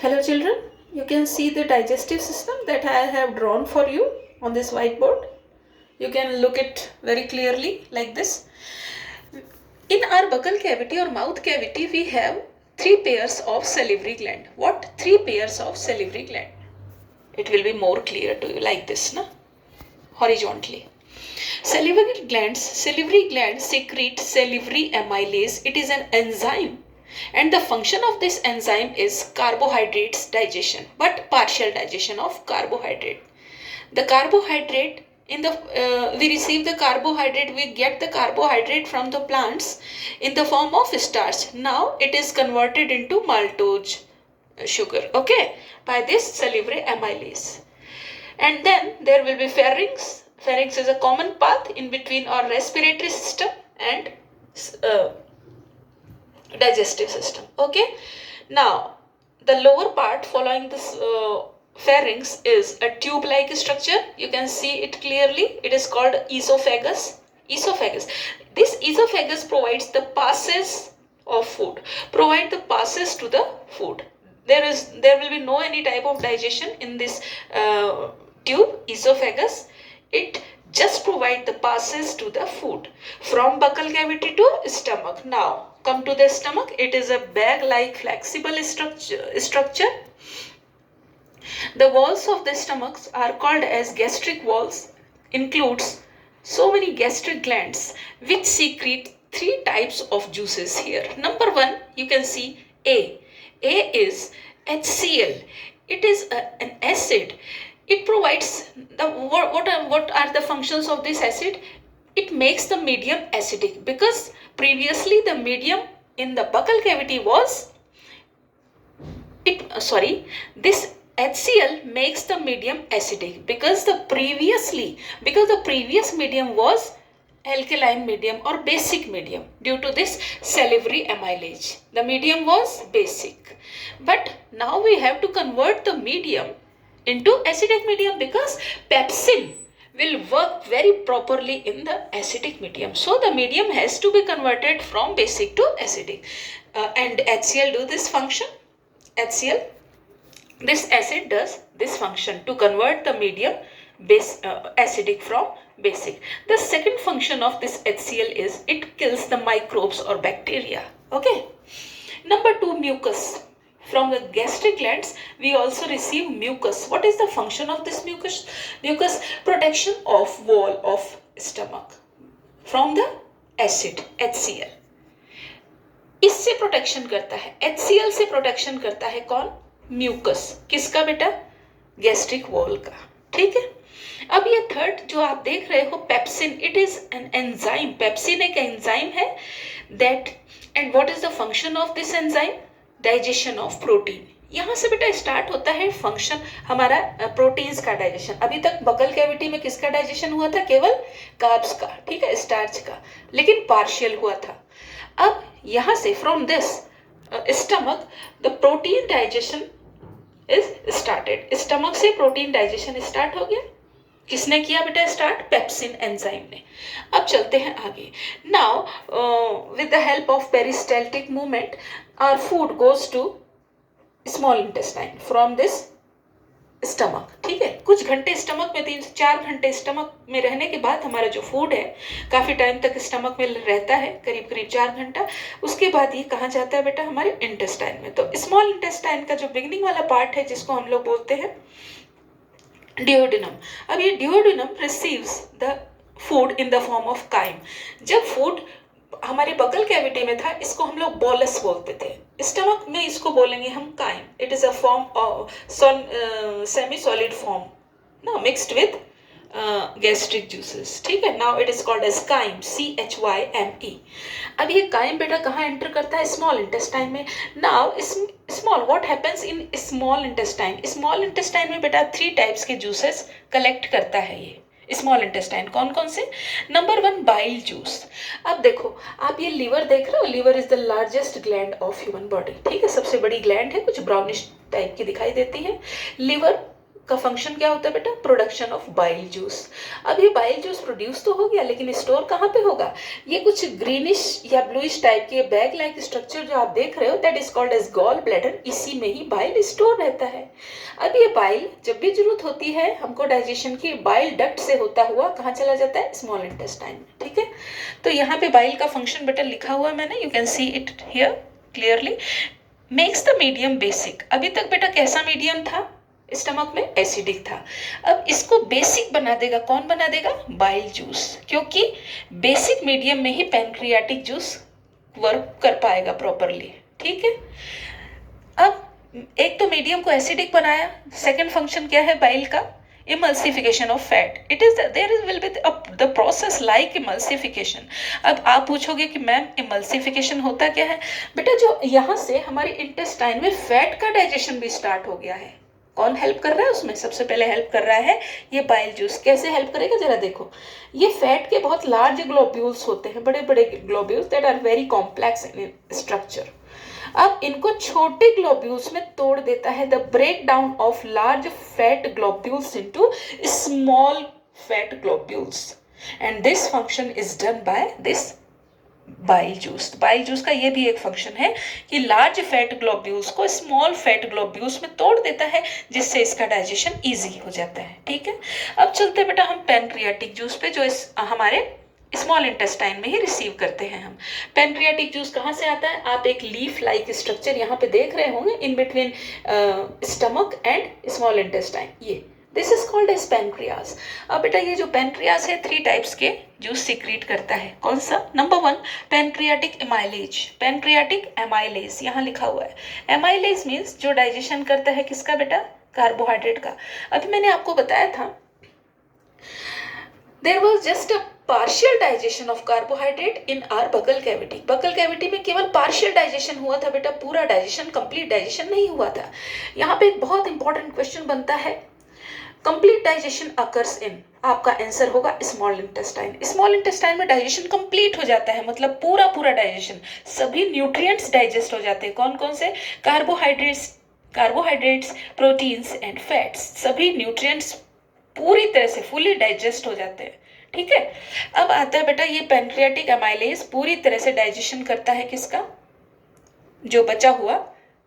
Hello children, you can see the digestive system that I have drawn for you on this whiteboard. You can look it very clearly like this. In our buccal cavity or mouth cavity, we have three pairs of salivary gland. What three pairs of salivary gland? It will be more clear to you like this, na? Horizontally. Salivary glands secrete salivary amylase. It is an enzyme, and the function of this enzyme is carbohydrates digestion, but partial digestion of carbohydrate. The carbohydrate in the we receive the carbohydrate, we get the carbohydrate from the plants in the form of starch. Now it is converted into maltose sugar, okay, by this salivary amylase. And then there will be pharynx. Pharynx is a common path in between our respiratory system and uh, digestive system. Okay. Now, the lower part following this pharynx is a tube-like structure. You can see it clearly. It is called esophagus. Esophagus. This esophagus provides the passage of food. Provide the passage to the food. There will be no any type of digestion in this tube, esophagus. It just provide the passage to the food from buccal cavity to stomach. Now come to the stomach. It is a bag-like flexible structure. The walls of the stomach are called as gastric walls. Includes so many gastric glands which secrete three types of juices here. Number one, you can see A. A is HCl. It is an acid. It provides the what are the functions of this acid? It makes the medium acidic, because previously the medium in the buccal cavity was this HCl makes the medium acidic because the previous medium was alkaline medium or basic medium. Due to this salivary amylase, the medium was basic, but now we have to convert the medium into acidic medium because pepsin will work very properly in the acidic medium. So the medium has to be converted from basic to acidic, and HCl do this function. HCl, this acid does this function to convert the medium acidic from basic. The second function of this HCl is it kills the microbes or bacteria. Okay. Number two, mucus. From the gastric glands, we also receive mucus. What is the function of this mucus? Mucus, protection of wall of stomach from the acid HCl. इससे protection करता है, HCl से protection करता है कौन? Mucus. किसका बेटा? Gastric wall का. ठीक है. अब ये थर्ड जो आप देख रहे हो pepsin, it is an enzyme. Pepsin एक एंजाइम है that, and what is the function of this enzyme? Digestion of protein. यहाँ से बेटा स्टार्ट होता है फंक्शन हमारा प्रोटीन्स का डाइजेशन. अभी तक बकल कैविटी में किसका डाइजेशन हुआ था? केवल कार्ब्स का, ठीक है, स्टार्च का, लेकिन पार्शियल हुआ था. अब यहाँ से from this stomach the protein digestion is started. Stomach से प्रोटीन डाइजेशन स्टार्ट हो गया. किसने किया बेटा स्टार्ट? पेप्सिन एंजाइम ने. अब चलते हैं आगे. Now with the help of peristaltic movement our food goes to small intestine from this stomach. ठीक है, कुछ घंटे स्टमक में, 3 से 4 घंटे स्टमक में रहने के बाद हमारा जो फूड है काफी टाइम तक स्टमक में रहता है, करीब करीब 4 घंटा. उसके बाद ये कहाँ जाता है बेटा? हमारे इंटेस्टाइन में. तो स्मॉल इंटेस्टाइन का जो बिगनिंग वाला पार्ट है जिसको हम लोग बोलते हैं डिओडिनम. अब ये duodenum receives the food in the form of chyme. जब फूड हमारे बकल कैविटी में था इसको हम लोग बोलस बोलते थे. स्टमक में इसको बोलेंगे हम chyme. It is a form of semi solid form ना, मिक्स्ड विद गैस्ट्रिक जूसेस. ठीक है. Now it is called as chyme, CHYME. अब ये काइम बेटा कहाँ एंटर करता है? स्मॉल इंटेस्टाइन में. Now small, what happens in small intestine? Small intestine में बेटा 3 टाइप्स के जूसेस कलेक्ट करता है ये स्मॉल इंटेस्टाइन. कौन कौन से? Number 1 bile juice. अब देखो आप ये लीवर देख रहे हो. Liver is the largest gland of human body. ठीक है, सबसे बड़ी ग्लैंड है, कुछ ब्राउनिश टाइप की दिखाई देती है. लीवर का फंक्शन क्या होता है बेटा? Production of bile juice. अब ये बाइल जूस प्रोड्यूस तो हो गया, लेकिन स्टोर कहाँ पे होगा? ये कुछ ग्रीनिश या ब्लूइश टाइप के बैग लाइक स्ट्रक्चर जो आप देख रहे हो, that is called as gall bladder. इसी में ही बाइल स्टोर रहता है। अब ये बाइल जब भी जरूरत होती है हमको डाइजेशन की, बाइल डक्ट से होता हुआ कहाँ चला जाता है? स्मॉल इंटेस्टाइन में। ठीक है, तो यहाँ पे बाइल का फंक्शन बेटा लिखा हुआ है मैंने, you can see it here clearly. Makes the medium basic. अभी तक बेटा कैसा मीडियम था? स्टमक में एसिडिक था। अब इसको बेसिक बना देगा, कौन बना देगा? बाइल जूस, क्योंकि बेसिक मीडियम में ही पैनक्रियाटिक जूस वर्क कर पाएगा प्रॉपरली। ठीक है, अब एक तो मीडियम को एसिडिक बनाया, सेकंड फंक्शन क्या है बाइल का? Emulsification of fat. It is there is will be the process like emulsification. अब आप पूछोगे कि मैम इमल्सिफिकेशन होता क्या है? बेटा जो यहाँ से हमारे इंटेस्टाइन में फैट का डाइजेशन भी स्टार्ट हो गया है। कौन हेल्प कर रहा है उसमें? सबसे पहले हेल्प कर रहा है ये बाइल जूस। कैसे हेल्प करेगा जरा देखो। ये फैट के बहुत लार्ज ग्लोब्यूल्स होते हैं, बड़े बड़े globules that are very complex in structure. अब इनको छोटे ग्लोब्यूल्स में तोड़ देता है, the break down of large fat globules into small fat globules, and this function is done by this bile juice. Bile juice का ये भी एक फंक्शन है कि लार्ज फैट ग्लोब्यूल्स को स्मॉल फैट ग्लोब्यूल्स में तोड़ देता है, जिससे इसका डाइजेशन इजी हो जाता है। ठीक है, अब चलते बेटा हम पैनक्रियाटिक जूस पे, जो हमारे स्मॉल इंटेस्टाइन में ही रिसीव करते हैं हम। पैनक्रियाटिक जूस कहाँ से आता है? आप एक लीफ लाइक स्ट्रक्चर यहाँ पे देख रहे होंगे in between stomach and small intestine, ये this is called as pancreas. अब बेटा ये जो पैनक्रियाज है 3 टाइप्स के जूस सीक्रेट करता है। कौन सा? Number 1 pancreatic amylase. Pancreatic amylase यहाँ लिखा हुआ है। एमाइलेज मीन्स जो डाइजेशन करता है किसका बेटा? कार्बोहाइड्रेट का। अभी मैंने आपको बताया था there was just a partial digestion of carbohydrate in our buccal cavity. Buccal cavity में केवल पार्शियल डाइजेशन हुआ था बेटा, पूरा डाइजेशन, कंप्लीट डाइजेशन नहीं हुआ था। यहाँ पे एक बहुत इंपॉर्टेंट क्वेश्चन बनता है, कंप्लीट डाइजेशन अकर्स इन, आपका आंसर होगा स्मॉल इंटेस्टाइन। स्मॉल इंटेस्टाइन में डाइजेशन कंप्लीट हो जाता है, मतलब पूरा पूरा डाइजेशन, सभी न्यूट्रिएंट्स डाइजेस्ट हो जाते हैं। कौन कौन से? कार्बोहाइड्रेट्स, प्रोटीन्स एंड फैट्स, सभी न्यूट्रिएंट्स पूरी तरह से फुली डाइजेस्ट हो जाते हैं। ठीक है, अब आता है बेटा ये पैनक्रियाटिक एमाइलेज पूरी तरह से डाइजेशन करता है किसका? जो बचा हुआ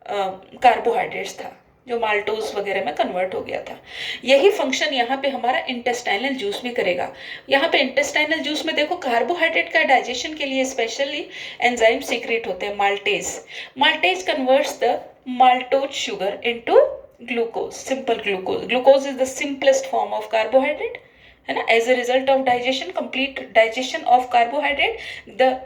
कार्बोहाइड्रेट्स था, जो माल्टोज वगैरह में कन्वर्ट हो गया था। यही फंक्शन यहाँ पे हमारा इंटेस्टाइनल जूस भी करेगा। यहाँ पे इंटेस्टाइनल जूस में देखो कार्बोहाइड्रेट का डाइजेशन के लिए स्पेशली एंजाइम सीक्रेट होते हैं, maltase. Maltase converts the maltose sugar into glucose, simple glucose. Glucose is the simplest form of carbohydrate, है ना। As a result of digestion, complete digestion of carbohydrate, the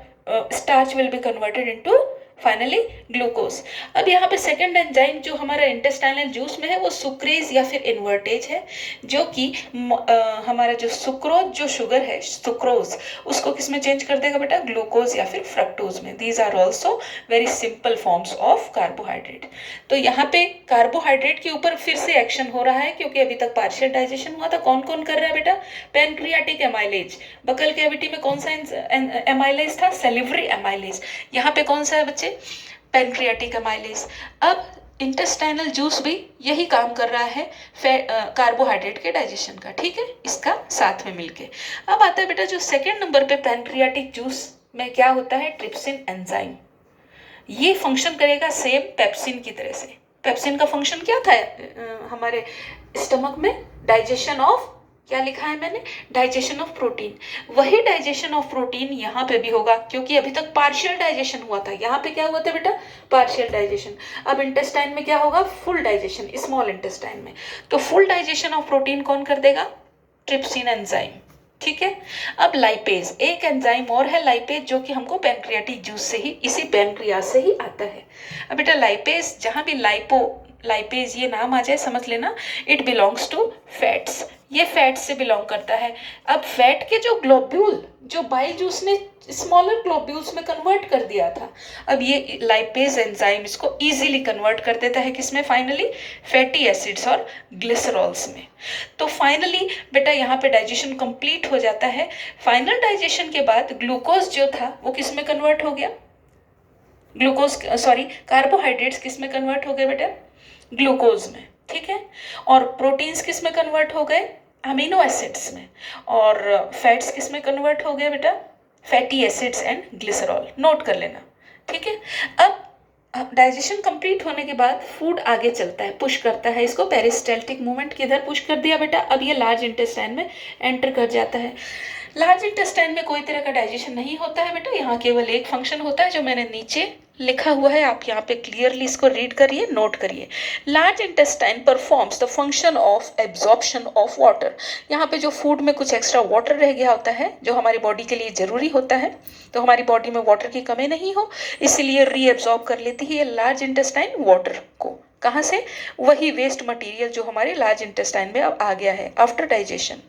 starch will be converted into finally glucose. अब यहाँ पे second enzyme जो हमारा intestinal juice में है वो सुक्रेज या फिर इन्वर्टेज है, जो कि हमारा जो सुक्रोज जो शुगर है सुक्रोज, उसको किस में चेंज कर देगा बेटा? ग्लूकोज या फिर फ्रक्टोज में। These are also very simple forms of carbohydrate. तो यहाँ पे कार्बोहाइड्रेट के ऊपर फिर से एक्शन हो रहा है, क्योंकि अभी तक पार्शियल डाइजेशन हुआ था। कौन कौन कर रहा है बेटा? Pancreatic amylase. बकल कैविटी में कौन सा एमाइलेज था? Salivary amylase. यहाँ पे कौन सा है बच्चे? Pancreatic amylase. अब इंटेस्टाइनल जूस भी यही काम कर रहा है कार्बोहाइड्रेट के डाइजेशन का। ठीक है, इसका साथ में मिलके। अब आता है बेटा जो सेकंड नंबर पे पैनक्रियाटिक जूस में क्या होता है? Trypsin enzyme. ये फंक्शन करेगा सेम पेप्सिन की तरह से। पेप्सिन का फंक्शन क्या था हमारे स्टमक में? डाइजेशन ऑफ, क्या लिखा है मैंने? Digestion of protein. वही डाइजेशन ऑफ प्रोटीन यहाँ पे भी होगा, क्योंकि अभी तक पार्शियल डाइजेशन हुआ था। यहाँ पे क्या हुआ था बेटा? Partial digestion. अब इंटेस्टाइन में क्या होगा? फुल डाइजेशन, स्मॉल इंटेस्टाइन में। तो फुल डाइजेशन ऑफ प्रोटीन कौन कर देगा? Trypsin enzyme. ठीक है, अब लाइपेज, एक एंजाइम और है लाइपेज, जो कि हमको पैनक्रियाटिक जूस से ही, इसी पैनक्रियाज से ही आता है। अब बेटा लाइपेज, जहाँ भी लाइपेज ये नाम आ जाए समझ लेना, इट बिलोंग्स टू फैट्स। ये फैट से बिलोंग करता है। अब फैट के जो ग्लोब्यूल जो बाइल जूस ने स्मॉलर ग्लोब्यूल्स में कन्वर्ट कर दिया था, अब ये लाइपेज एंजाइम इसको इजीली कन्वर्ट कर देता है किसमें? फाइनली फैटी एसिड्स और ग्लिसरॉल्स में। तो फाइनली बेटा यहाँ पे डाइजेशन कंप्लीट हो जाता है। फाइनल डाइजेशन के बाद ग्लूकोज जो था वो किस में कन्वर्ट हो गया? कार्बोहाइड्रेट्स किस में कन्वर्ट हो गए बेटा? ग्लूकोज में। ठीक है। और प्रोटीन्स किस में कन्वर्ट हो गए, अमीनो एसिड्स में, और फैट्स किस में कन्वर्ट हो गए बेटा, fatty acids and glycerol, note कर लेना। ठीक है। अब डाइजेशन कंप्लीट होने के बाद फूड आगे चलता है, पुश करता है इसको, पेरिस्टाल्टिक मूवमेंट किधर पुश कर दिया बेटा, अब ये लार्ज इंटेस्टाइन में एंटर कर जाता है। लार्ज इंटेस्टाइन में कोई तरह का डाइजेशन नहीं होता है बेटा, यहाँ केवल एक फंक्शन होता है जो मैंने नीचे लिखा हुआ है, आप यहाँ पे क्लियरली इसको रीड करिए, नोट करिए। Large intestine performs the function of absorption of water. यहाँ पे जो फूड में कुछ एक्स्ट्रा वाटर रह गया होता है जो हमारी बॉडी के लिए जरूरी होता है, तो हमारी बॉडी में वाटर की कमी नहीं हो इसलिए रीएब्जॉर्ब कर लेती है लार्ज इंटेस्टाइन वाटर को। कहाँ से, वही वेस्ट मटेरियल जो हमारे लार्ज इंटेस्टाइन में अब आ गया है आफ्टर डाइजेशन।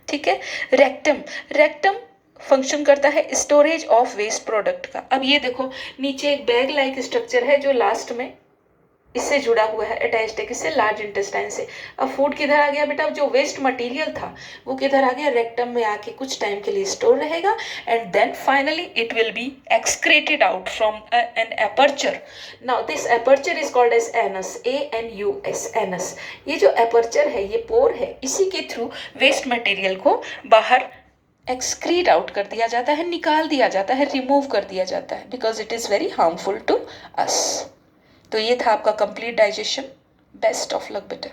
ठीक है। रेक्टम, रेक्टम फंक्शन करता है स्टोरेज ऑफ वेस्ट प्रोडक्ट का। अब ये देखो नीचे एक बैग लाइक स्ट्रक्चर है जो लास्ट में इससे जुड़ा हुआ है, अटैच्ड है किससे, लार्ज इंटेस्टाइन से। अब फूड किधर आ गया बेटा, अब जो वेस्ट मटेरियल था वो किधर आ गया, रेक्टम में आके कुछ टाइम के लिए स्टोर रहेगा and then finally it will be excreted out from an aperture. Now this aperture is called as anus, ANUS, anus. ये जो एपर्चर है, ये पोर है, इसी के थ्रू वेस्ट मटेरियल को बाहर एक्सक्रीट आउट कर दिया जाता है, निकाल दिया जाता है, रिमूव कर दिया जाता है, because it is very harmful to us. तो ये था आपका complete digestion. Best of luck बेटा।